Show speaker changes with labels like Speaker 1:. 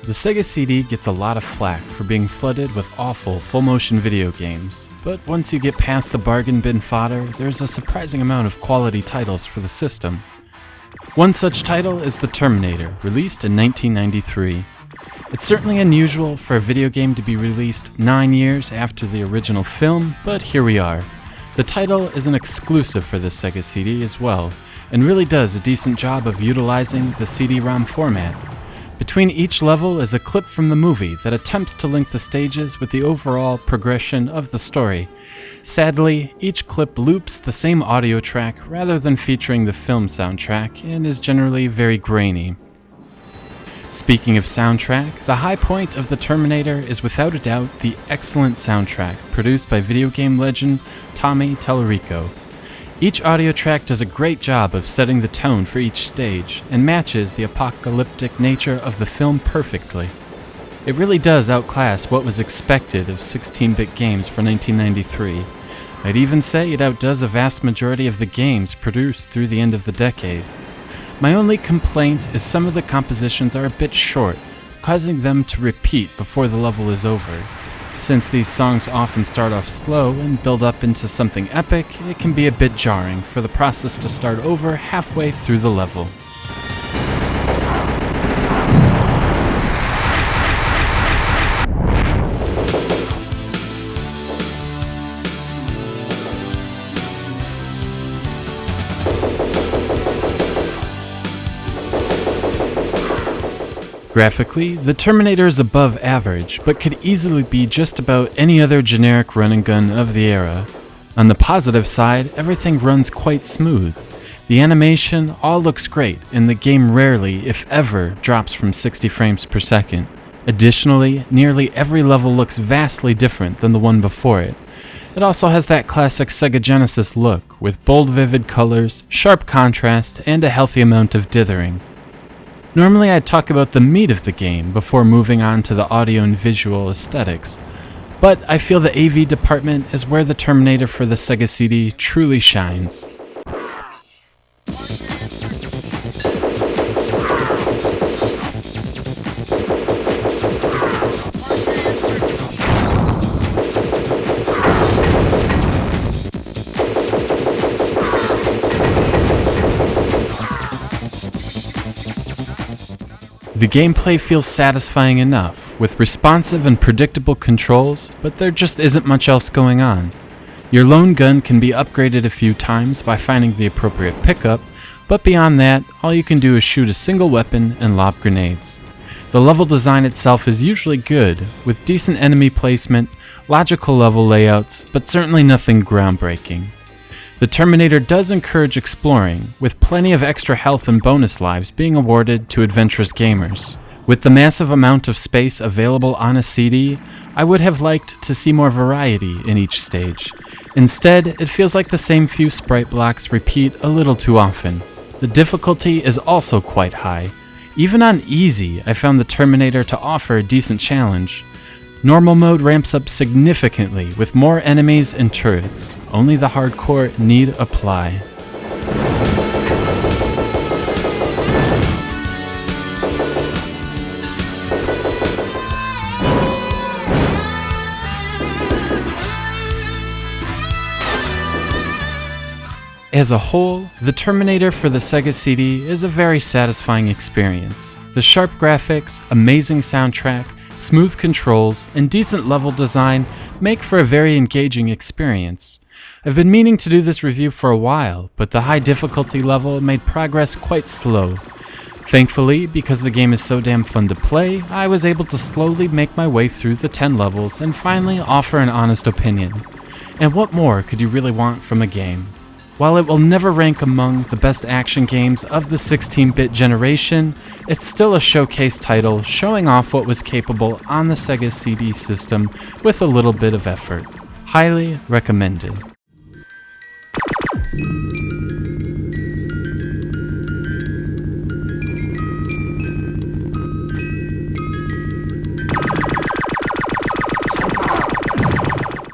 Speaker 1: The Sega CD gets a lot of flack for being flooded with awful full-motion video games, but once you get past the bargain bin fodder, there's a surprising amount of quality titles for the system. One such title is the Terminator, released in 1993. It's certainly unusual for a video game to be released 9 years after the original film, but here we are. The title is an exclusive for the Sega CD as well, and really does a decent job of utilizing the CD-ROM format. Between each level is a clip from the movie that attempts to link the stages with the overall progression of the story. Sadly, each clip loops the same audio track rather than featuring the film soundtrack and is generally very grainy. Speaking of soundtrack, the high point of the Terminator is without a doubt the excellent soundtrack produced by video game legend Tommy Tallarico. Each audio track does a great job of setting the tone for each stage and matches the apocalyptic nature of the film perfectly. It really does outclass what was expected of 16-bit games for 1993. I'd even say it outdoes a vast majority of the games produced through the end of the decade. My only complaint is some of the compositions are a bit short, causing them to repeat before the level is over. Since these songs often start off slow and build up into something epic, it can be a bit jarring for the process to start over halfway through the level. Graphically, the Terminator is above average, but could easily be just about any other generic run-and-gun of the era. On the positive side, everything runs quite smooth. The animation all looks great, and the game rarely, if ever, drops from 60 frames per second. Additionally, nearly every level looks vastly different than the one before it. It also has that classic Sega Genesis look, with bold vivid colors, sharp contrast, and a healthy amount of dithering. Normally I'd talk about the meat of the game before moving on to the audio and visual aesthetics, but I feel the AV department is where the Terminator for the Sega CD truly shines. The gameplay feels satisfying enough, with responsive and predictable controls, but there just isn't much else going on. Your lone gun can be upgraded a few times by finding the appropriate pickup, but beyond that, all you can do is shoot a single weapon and lob grenades. The level design itself is usually good, with decent enemy placement, logical level layouts, but certainly nothing groundbreaking. The Terminator does encourage exploring, with plenty of extra health and bonus lives being awarded to adventurous gamers. With the massive amount of space available on a CD, I would have liked to see more variety in each stage. Instead, it feels like the same few sprite blocks repeat a little too often. The difficulty is also quite high. Even on easy, I found the Terminator to offer a decent challenge. Normal mode ramps up significantly with more enemies and turrets. Only the hardcore need apply. As a whole, the Terminator for the Sega CD is a very satisfying experience. The sharp graphics, amazing soundtrack, smooth controls, and decent level design make for a very engaging experience. I've been meaning to do this review for a while, but the high difficulty level made progress quite slow. Thankfully, because the game is so damn fun to play, I was able to slowly make my way through the 10 levels and finally offer an honest opinion. And what more could you really want from a game? While it will never rank among the best action games of the 16-bit generation, it's still a showcase title showing off what was capable on the Sega CD system with a little bit of effort. Highly recommended.